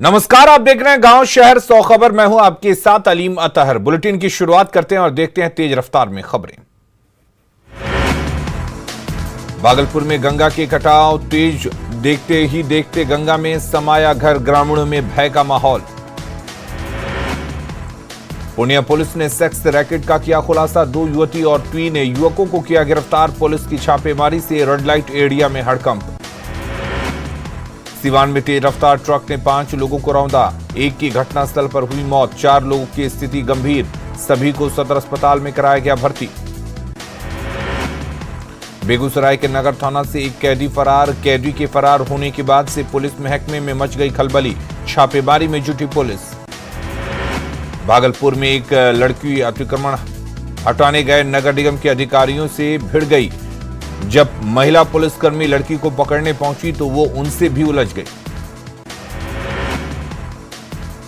नमस्कार, आप देख रहे हैं गांव शहर 100 खबर। मैं हूं आपके साथ अलीम अतहर। बुलेटिन की शुरुआत करते हैं और देखते हैं तेज रफ्तार में खबरें। भागलपुर में गंगा के कटाव तेज, देखते ही देखते गंगा में समाया घर, ग्रामीणों में भय का माहौल। पूर्णिया पुलिस ने सेक्स रैकेट का किया खुलासा, 2 युवती और 3 युवकों को किया गिरफ्तार। पुलिस की छापेमारी से रेड लाइट एरिया में हड़कंप। सिवान में तेज रफ्तार ट्रक ने 5 लोगों को रौंदा, एक की घटनास्थल पर हुई मौत, 4 लोगों की स्थिति गंभीर, सभी को सदर अस्पताल में कराया गया भर्ती। बेगूसराय के नगर थाना से एक कैदी फरार, कैदी के फरार होने के बाद से पुलिस महकमे में मच गई खलबली, छापेमारी में जुटी पुलिस। भागलपुर में एक लड़की अतिक्रमण हटाने गए नगर निगम के अधिकारियों से भिड़ गई। जब महिला पुलिसकर्मी लड़की को पकड़ने पहुंची तो वो उनसे भी उलझ गई।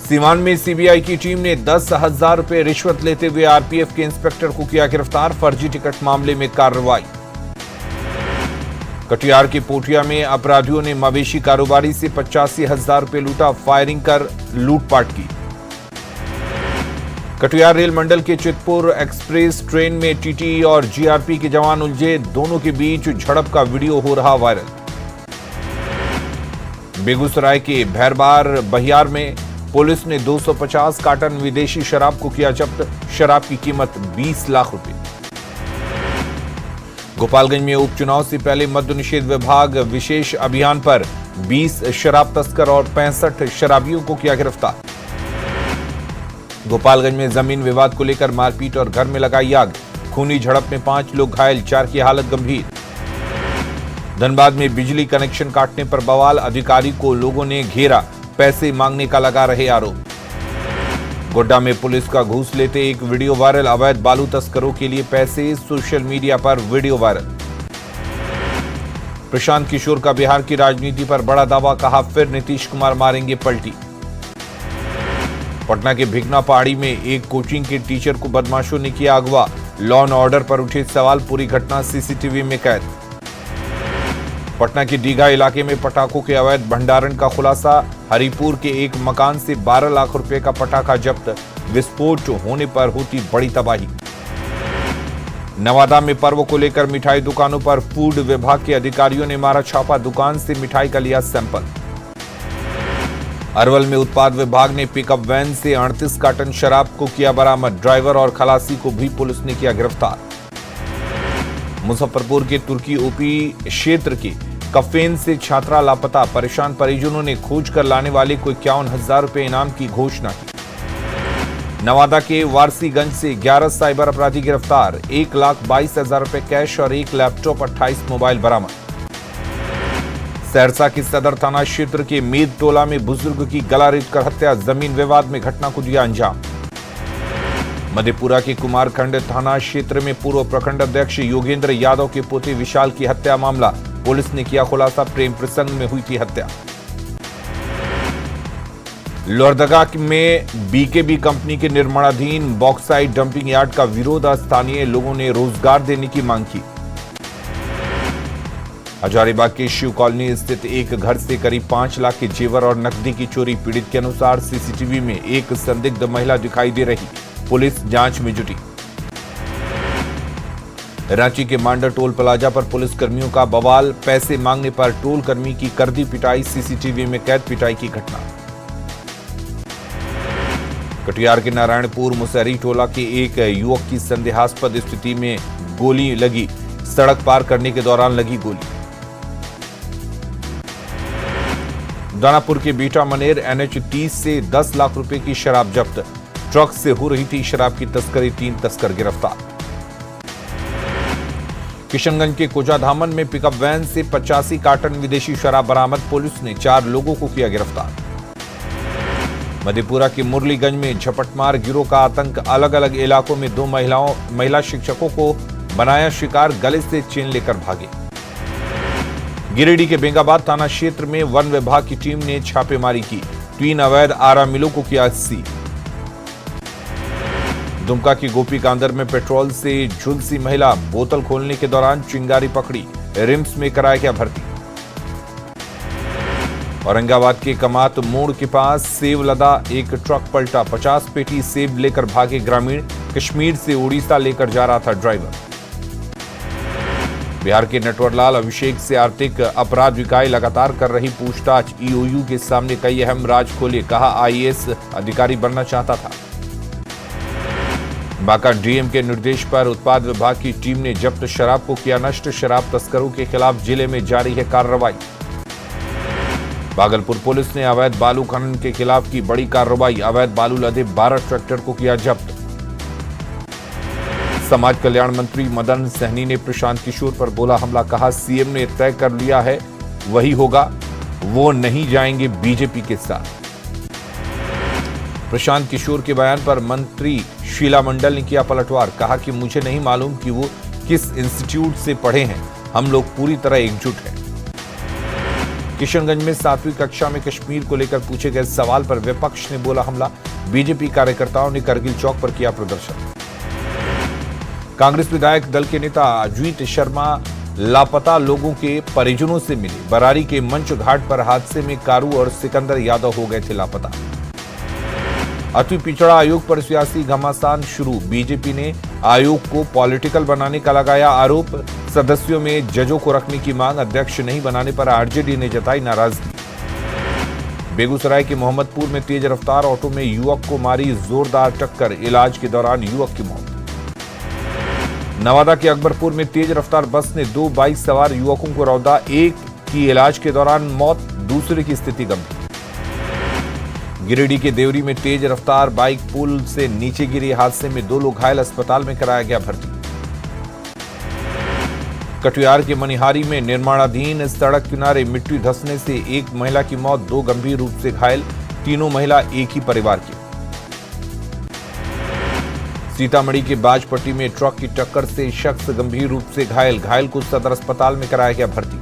सीवान में सीबीआई की टीम ने 10,000 रुपए रिश्वत लेते हुए आरपीएफ के इंस्पेक्टर को किया गिरफ्तार, फर्जी टिकट मामले में कार्रवाई। कटिहार की पोठिया में अपराधियों ने मवेशी कारोबारी से 85,000 रुपए लूटा, फायरिंग कर लूटपाट की। कटिहार रेल मंडल के चितपुर एक्सप्रेस ट्रेन में टीटी और जीआरपी के जवान उलझे, दोनों के बीच झड़प का वीडियो हो रहा वायरल। बेगूसराय के भैरबार बहियार में पुलिस ने 250 कार्टन विदेशी शराब को किया जब्त, शराब की कीमत 20 लाख रुपए। गोपालगंज में उपचुनाव से पहले मद्य निषेध विभाग विशेष अभियान पर 20 शराब तस्कर और 65 शराबियों को किया गिरफ्तार। गोपालगंज में जमीन विवाद को लेकर मारपीट और घर में लगाई आग, खूनी झड़प में 5 लोग घायल, 4 की हालत गंभीर। धनबाद में बिजली कनेक्शन काटने पर बवाल, अधिकारी को लोगों ने घेरा, पैसे मांगने का लगा रहे आरोप। गोड्डा में पुलिस का घूस लेते एक वीडियो वायरल, अवैध बालू तस्करों के लिए पैसे, सोशल मीडिया पर वीडियो वायरल। प्रशांत किशोर का बिहार की राजनीति पर बड़ा दावा, कहा फिर नीतीश कुमार मारेंगे पलटी। पटना के भिगना पहाड़ी में एक कोचिंग के टीचर को बदमाशों ने किया अगवा, लॉ एंड ऑर्डर पर उठे सवाल, पूरी घटना सीसीटीवी में कैद। पटना के दीघा इलाके में पटाखों के अवैध भंडारण का खुलासा, हरिपुर के एक मकान से 12 लाख रुपए का पटाखा जब्त, विस्फोट होने पर होती बड़ी तबाही। नवादा में पर्व को लेकर मिठाई दुकानों पर फूड विभाग के अधिकारियों ने मारा छापा, दुकान से मिठाई का लिया सैंपल। अरवल में उत्पाद विभाग ने पिकअप वैन से 38 कार्टन शराब को किया बरामद, ड्राइवर और खलासी को भी पुलिस ने किया गिरफ्तार। मुजफ्फरपुर के तुर्की ओपी क्षेत्र के कफेन से छात्रा लापता, परेशान परिजनों ने खोज कर लाने वाले को 51,000 रुपए इनाम की घोषणा की। नवादा के वारसीगंज से 11 साइबर अपराधी गिरफ्तार, 1,22,000 रुपए कैश और 1 लैपटॉप, 28 मोबाइल बरामद। सहरसा के सदर थाना क्षेत्र के मीद टोला में बुजुर्ग की गला रेत कर हत्या, जमीन विवाद में घटना को दिया अंजाम। मधेपुरा के कुमारखंड थाना क्षेत्र में पूर्व प्रखंड अध्यक्ष योगेंद्र यादव के पोते विशाल की हत्या मामला, पुलिस ने किया खुलासा, प्रेम प्रसंग में हुई थी हत्या। लोहरदगा में बीकेबी कंपनी के निर्माणाधीन बॉक्साइट डंपिंग यार्ड का विरोध, स्थानीय लोगों ने रोजगार देने की मांग की। हजारीबाग के शिव कॉलोनी स्थित एक घर से करीब 5 लाख के जेवर और नकदी की चोरी, पीड़ित के अनुसार सीसीटीवी में एक संदिग्ध महिला दिखाई दे रही, पुलिस जांच में जुटी। रांची के मांडर टोल प्लाजा पर पुलिस कर्मियों का बवाल, पैसे मांगने पर टोल कर्मी की कर दी पिटाई, सीसीटीवी में कैद पिटाई की घटना। कटिहार के नारायणपुर मुसहरी टोला के एक युवक की संदेहास्पद स्थिति में गोली लगी, सड़क पार करने के दौरान लगी गोली। दानापुर के बीटा मनेर NH 30 से 10 लाख रुपए की शराब जब्त, ट्रक से हो रही थी शराब की तस्करी, 3 तस्कर गिरफ्तार। किशनगंज के कोजाधामन में पिकअप वैन से 85 कार्टन विदेशी शराब बरामद, पुलिस ने 4 लोगों को किया गिरफ्तार। मधेपुरा के मुरलीगंज में झपटमार गिरोह का आतंक, अलग अलग इलाकों में 2 महिला शिक्षकों को बनाया शिकार, गले से चेन लेकर भागे। गिरिडीह के बेंगाबाद थाना क्षेत्र में वन विभाग की टीम ने छापेमारी की, 3 अवैध आरा मिलों को किया सीज। दुमका की गोपी कांदर में पेट्रोल से झुलसी महिला, बोतल खोलने के दौरान चिंगारी पकड़ी, रिम्स में कराया गया भर्ती। औरंगाबाद के कमात मोड़ के पास सेब लदा एक ट्रक पलटा, 50 पेटी सेब लेकर भागे ग्रामीण, कश्मीर से उड़ीसा लेकर जा रहा था ड्राइवर। बिहार के नटवरलाल अभिषेक से आर्थिक अपराध इकाई लगातार कर रही पूछताछ, ईओयू के सामने कई अहम राज खोले, कहा आईएएस अधिकारी बनना चाहता था। बांका डीएम के निर्देश पर उत्पाद विभाग की टीम ने जब्त शराब को किया नष्ट, शराब तस्करों के खिलाफ जिले में जारी है कार्रवाई। भागलपुर पुलिस ने अवैध बालू खनन के खिलाफ की बड़ी कार्रवाई, अवैध बालू लदे 12 ट्रैक्टर को किया जब्त। समाज कल्याण मंत्री मदन सहनी ने प्रशांत किशोर पर बोला हमला, कहा सीएम ने तय कर लिया है वही होगा, वो नहीं जाएंगे बीजेपी के साथ। प्रशांत किशोर के बयान पर मंत्री शीला मंडल ने किया पलटवार, कहा कि मुझे नहीं मालूम कि वो किस इंस्टीट्यूट से पढ़े हैं, हम लोग पूरी तरह एकजुट हैं। किशनगंज में 7वीं कक्षा में कश्मीर को लेकर पूछे गए सवाल पर विपक्ष ने बोला हमला, बीजेपी कार्यकर्ताओं ने करगिल चौक पर किया प्रदर्शन। कांग्रेस विधायक दल के नेता अजीत शर्मा लापता लोगों के परिजनों से मिले, बरारी के मंच घाट पर हादसे में कारू और सिकंदर यादव हो गए थे लापता। अति पिछड़ा आयोग पर सियासी घमासान शुरू, बीजेपी ने आयोग को पॉलिटिकल बनाने का लगाया आरोप, सदस्यों में जजों को रखने की मांग, अध्यक्ष नहीं बनाने पर आरजेडी ने जताई नाराजगी। बेगूसराय के मोहम्मदपुर में तेज रफ्तार ऑटो में युवक को मारी जोरदार टक्कर, इलाज के दौरान युवक की मौत। नवादा के अकबरपुर में तेज रफ्तार बस ने 2 बाइक सवार युवकों को रौंदा, एक की इलाज के दौरान मौत, दूसरे की स्थिति गंभीर। गिरिडीह के देवरी में तेज रफ्तार बाइक पुल से नीचे गिरी, हादसे में 2 लोग घायल, अस्पताल में कराया गया भर्ती। कटिहार के मनिहारी में निर्माणाधीन सड़क किनारे मिट्टी धंसने से एक महिला की मौत, 2 गंभीर रूप से घायल, तीनों महिला एक ही परिवार की। सीतामढ़ी के बाजपट्टी में ट्रक की टक्कर से शख्स गंभीर रूप से घायल, घायल को सदर अस्पताल में कराया गया भर्ती।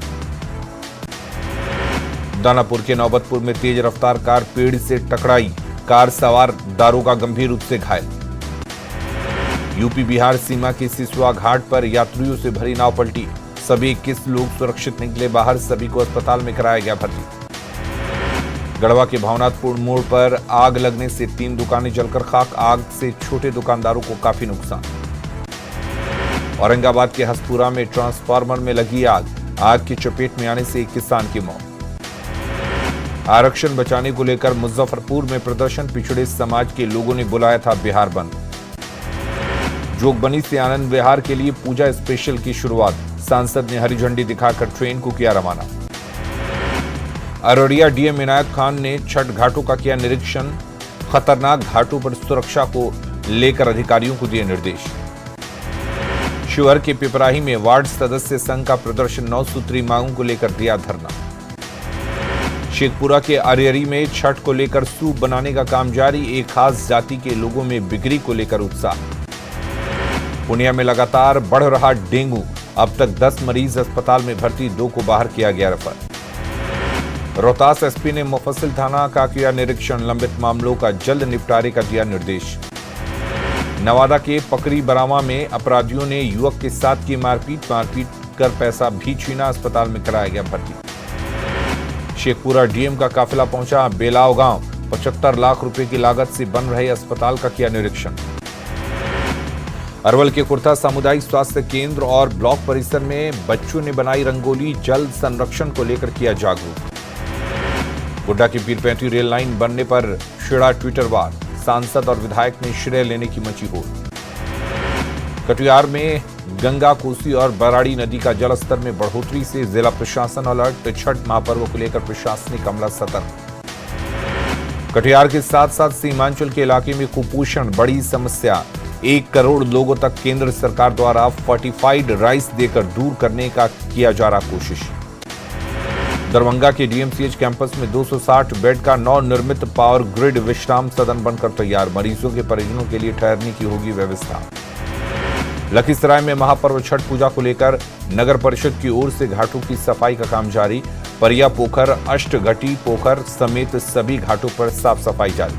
दानापुर के नौबतपुर में तेज रफ्तार कार पेड़ से टकराई, कार सवार दारोगा गंभीर रूप से घायल। यूपी बिहार सीमा के सिसवा घाट पर यात्रियों से भरी नाव पलटी, सभी 21 लोग सुरक्षित निकले बाहर, सभी को अस्पताल में कराया गया भर्ती। गढ़वा के भवनाथपुर मोड़ पर आग लगने से 3 दुकानें जलकर खाक, आग से छोटे दुकानदारों को काफी नुकसान। औरंगाबाद के हसपुरा में ट्रांसफार्मर में लगी आग, आग की चपेट में आने से एक किसान की मौत। आरक्षण बचाने को लेकर मुजफ्फरपुर में प्रदर्शन, पिछड़े समाज के लोगों ने बुलाया था बिहार बंद। जोगबनी से आनंद विहार के लिए पूजा स्पेशल की शुरुआत, सांसद ने हरी झंडी दिखाकर ट्रेन को किया रवाना। अररिया डीएम इनायत खान ने छठ घाटों का किया निरीक्षण, खतरनाक घाटों पर सुरक्षा को लेकर अधिकारियों को दिए निर्देश। शिवहर के पिपराही में वार्ड सदस्य संघ का प्रदर्शन, 9 सूत्री मांगों को लेकर दिया धरना। शेखपुरा के अरियरी में छठ को लेकर सूप बनाने का काम जारी, एक खास जाति के लोगों में बिक्री को लेकर उत्साह। पूर्णिया में लगातार बढ़ रहा डेंगू, अब तक 10 मरीज अस्पताल में भर्ती, 2 को बाहर किया गया रेफर। रोहतास एसपी ने मुफस्सिल थाना का किया निरीक्षण, लंबित मामलों का जल्द निपटारे का दिया निर्देश। नवादा के पकरी बरामा में अपराधियों ने युवक के साथ की मारपीट कर पैसा भी छीना, अस्पताल में कराया गया भर्ती। शेखपुरा डीएम का काफिला पहुंचा बेलाव गांव, 75 लाख रुपए की लागत से बन रहे अस्पताल का किया निरीक्षण। अरवल के खुर्था सामुदायिक स्वास्थ्य केंद्र और ब्लॉक परिसर में बच्चों ने बनाई रंगोली, जल संरक्षण को लेकर किया जागरूक। गोड्डा की पीरपैंती रेल लाइन बनने पर छिड़ा ट्विटर वार, सांसद और विधायक ने श्रेय लेने की मची होड़। कटिहार में गंगा, कोसी और बराड़ी नदी का जलस्तर में बढ़ोतरी से जिला प्रशासन अलर्ट, छठ महापर्व को लेकर प्रशासनिक अमला सतर्क। कटिहार के साथ साथ सीमांचल के इलाके में कुपोषण बड़ी समस्या, 1 करोड़ लोगों तक केंद्र सरकार द्वारा फोर्टिफाइड राइस देकर दूर करने का किया जा रहा कोशिश। दरभंगा के डीएमसीएच कैंपस में 260 बेड का नवनिर्मित पावर ग्रिड विश्राम सदन बनकर तैयार, मरीजों के परिजनों के लिए ठहरने की होगी व्यवस्था। लखीसराय में महापर्व छठ पूजा को लेकर नगर परिषद की ओर से घाटों की सफाई का काम जारी, परिया पोखर, अष्टघटी पोखर समेत सभी घाटों पर साफ सफाई जारी।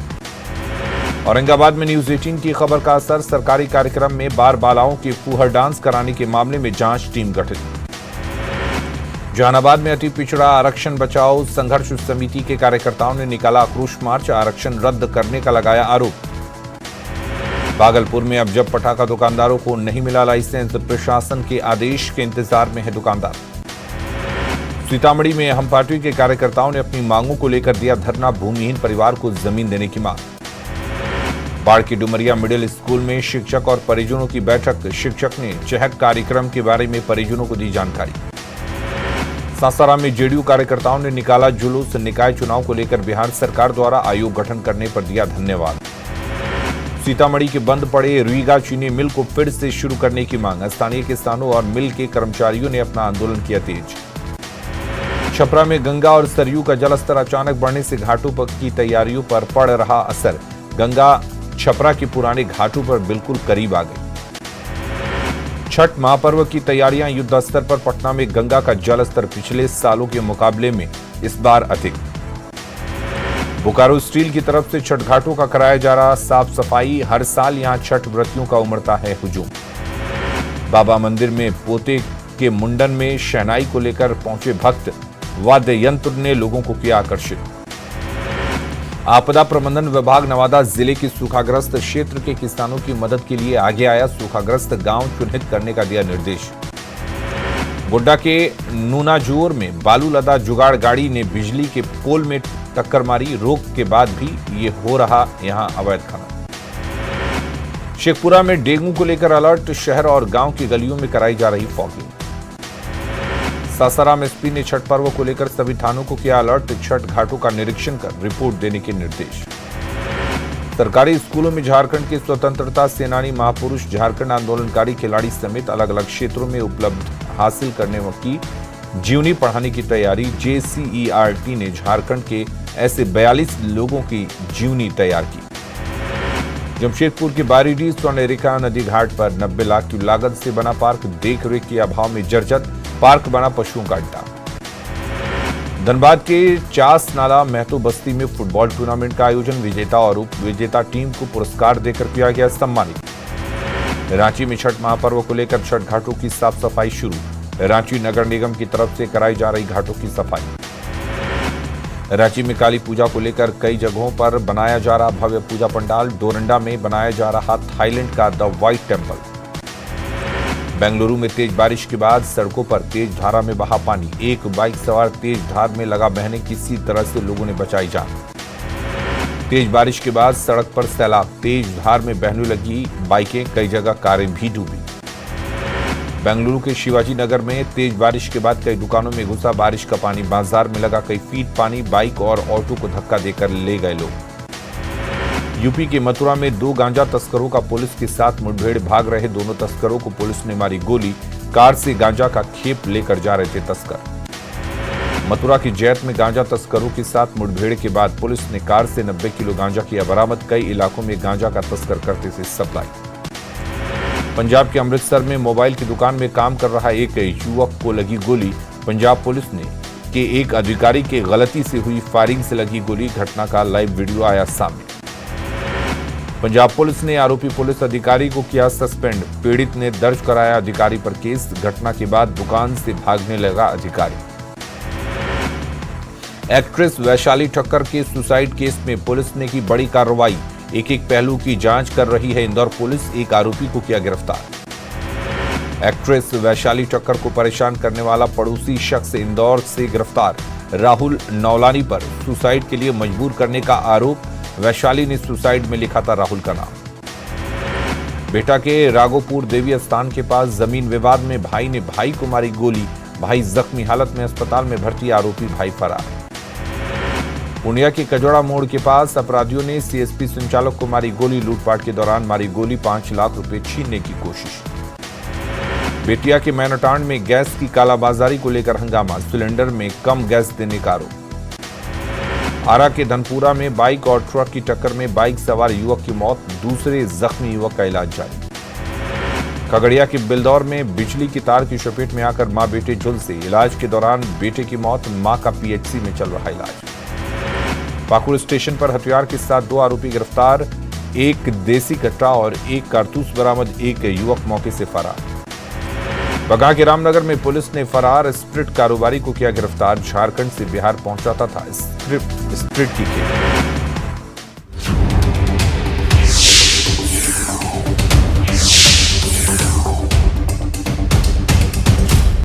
औरंगाबाद में न्यूज 18 की खबर का असर, सरकारी कार्यक्रम में बाल बालाओं के फूहर डांस कराने के मामले में जांच टीम गठित। जहानाबाद में अति पिछड़ा आरक्षण बचाओ संघर्ष समिति के कार्यकर्ताओं ने निकाला आक्रोश मार्च, आरक्षण रद्द करने का लगाया आरोप। भागलपुर में अब जब पटाखा दुकानदारों को नहीं मिला लाइसेंस, प्रशासन के आदेश के इंतजार में है दुकानदार। सीतामढ़ी में हम पार्टी के कार्यकर्ताओं ने अपनी मांगों को लेकर दिया धरना, भूमिहीन परिवार को जमीन देने की मांग। बाढ़ की डुमरिया मिडिल स्कूल में शिक्षक और परिजनों की बैठक, शिक्षक ने चहक कार्यक्रम के बारे में परिजनों को दी जानकारी। सासाराम में जेडीयू कार्यकर्ताओं ने निकाला जुलूस, निकाय चुनाव को लेकर बिहार सरकार द्वारा आयोग गठन करने पर दिया धन्यवाद। सीतामढ़ी के बंद पड़े रीगा चीनी मिल को फिर से शुरू करने की मांग, स्थानीय किसानों और मिल के कर्मचारियों ने अपना आंदोलन किया तेज। छपरा में गंगा और सरयू का जलस्तर अचानक बढ़ने से घाटों पर की तैयारियों पर पड़ रहा असर, गंगा छपरा के पुराने घाटों पर बिल्कुल करीब आ गई। छठ महापर्व की तैयारियां युद्ध स्तर पर, पटना में गंगा का जलस्तर पिछले सालों के मुकाबले में इस बार अधिक। बोकारो स्टील की तरफ से छठ घाटों का कराया जा रहा साफ सफाई, हर साल यहां छठ व्रतियों का उमड़ता है हुजूम। बाबा मंदिर में पोते के मुंडन में शहनाई को लेकर पहुंचे भक्त, वाद्य यंत्र ने लोगों को किया आकर्षित। आपदा प्रबंधन विभाग नवादा जिले के सूखाग्रस्त क्षेत्र के किसानों की मदद के लिए आगे आया, सूखाग्रस्त गांव चिन्हित करने का दिया निर्देश। गोड्डा के नूनाजोर में बालू लदा जुगाड़ गाड़ी ने बिजली के पोल में टक्कर मारी, रोक के बाद भी ये हो रहा यहां अवैध खनन। शेखपुरा में डेंगू को लेकर अलर्ट, शहर और गांव की गलियों में कराई जा रही फॉगिंग। सासाराम एसपी ने छठ पर्व को लेकर सभी थानों को किया अलर्ट, छठ घाटों का निरीक्षण कर रिपोर्ट देने के निर्देश। सरकारी स्कूलों में झारखंड के स्वतंत्रता सेनानी महापुरुष, झारखंड आंदोलनकारी खिलाड़ी समेत अलग अलग क्षेत्रों में उपलब्ध हासिल करने की जीवनी पढ़ाने की तैयारी। JCERT ने झारखंड के ऐसे 42 लोगों की जीवनी तैयार की। जमशेदपुर के बारीडीह स्वर्णरेखा नदी घाट पर 90 लाख की लागत से बना पार्क, देख रेख के अभाव में जर्जर, पार्क बना पशुओं का अड्डा। धनबाद के चास नाला महतो बस्ती में फुटबॉल टूर्नामेंट का आयोजन, विजेता और उप विजेता टीम को पुरस्कार देकर किया गया सम्मानित। रांची में छठ महापर्व को लेकर छठ घाटों की साफ सफाई शुरू, रांची नगर निगम की तरफ से कराई जा रही घाटों की सफाई। रांची में काली पूजा को लेकर कई जगहों पर बनाया जा रहा भव्य पूजा पंडाल, डोरंडा में बनाया जा रहा थाईलैंड का द व्हाइट टेम्पल। बेंगलुरु में तेज बारिश के बाद सड़कों पर तेज धारा में बहा पानी, एक बाइक सवार तेज धार में लगा बहने, किसी तरह से लोगों ने बचाई जान। तेज बारिश के बाद सड़क पर सैलाब, तेज धार में बहने लगी बाइकें, कई जगह कारें भी डूबी। बेंगलुरु के शिवाजी नगर में तेज बारिश के बाद कई दुकानों में घुसा बारिश का पानी, बाजार में लगा कई फीट पानी, बाइक और ऑटो को धक्का देकर ले गए लोग। यूपी के मथुरा में 2 गांजा तस्करों का पुलिस के साथ मुठभेड़, भाग रहे दोनों तस्करों को पुलिस ने मारी गोली, कार से गांजा का खेप लेकर जा रहे थे तस्कर। मथुरा की जैत में गांजा तस्करों के साथ मुठभेड़ के बाद पुलिस ने कार से 90 किलो गांजा किया बरामद, कई इलाकों में गांजा का तस्कर करते थे सप्लाई। पंजाब के अमृतसर में मोबाइल की दुकान में काम कर रहा एक युवक को लगी गोली, पंजाब पुलिस ने के एक अधिकारी के गलती से हुई फायरिंग से लगी गोली, घटना का लाइव वीडियो आया सामने। पंजाब पुलिस ने आरोपी पुलिस अधिकारी को किया सस्पेंड, पीड़ित ने दर्ज कराया अधिकारी पर केस, घटना के बाद दुकान से भागने लगा अधिकारी। एक्ट्रेस वैशाली ठक्कर के सुसाइड केस में पुलिस ने की बड़ी कार्रवाई, एक पहलू की जांच कर रही है इंदौर पुलिस, एक आरोपी को किया गिरफ्तार। एक्ट्रेस वैशाली ठक्कर को परेशान करने वाला पड़ोसी शख्स इंदौर से गिरफ्तार, राहुल नौलानी पर सुसाइड के लिए मजबूर करने का आरोप, वैशाली ने सुसाइड में लिखा था राहुल का नाम। बेटा के राघोपुर देवी स्थान के पास जमीन विवाद में भाई ने भाई को मारी गोली, भाई जख्मी हालत में अस्पताल में भर्ती, आरोपी भाई फरार। पूर्णिया के कजोड़ा मोड़ के पास अपराधियों ने CSP संचालक को मारी गोली, लूटपाट के दौरान मारी गोली, 5 लाख रुपए छीनने की कोशिश। बेतिया के मैनटांड में गैस की कालाबाजारी को लेकर हंगामा, सिलेंडर में कम गैस देने का आरोप। आरा के धनपुरा में बाइक और ट्रक की टक्कर में बाइक सवार युवक की मौत, दूसरे जख्मी युवक का इलाज जारी। खगड़िया के बिलदौर में बिजली की तार की चपेट में आकर मां बेटे झुलसे, इलाज के दौरान बेटे की मौत, मां का PHC में चल रहा इलाज। पाकुड़ स्टेशन पर हथियार के साथ 2 आरोपी गिरफ्तार, एक देसी कट्टा और एक कारतूस बरामद, एक युवक मौके से फरार। बगहा के रामनगर में पुलिस ने फरार स्प्रिट कारोबारी को किया गिरफ्तार। झारखंड से बिहार पहुंचाता था स्प्रिट की खेप।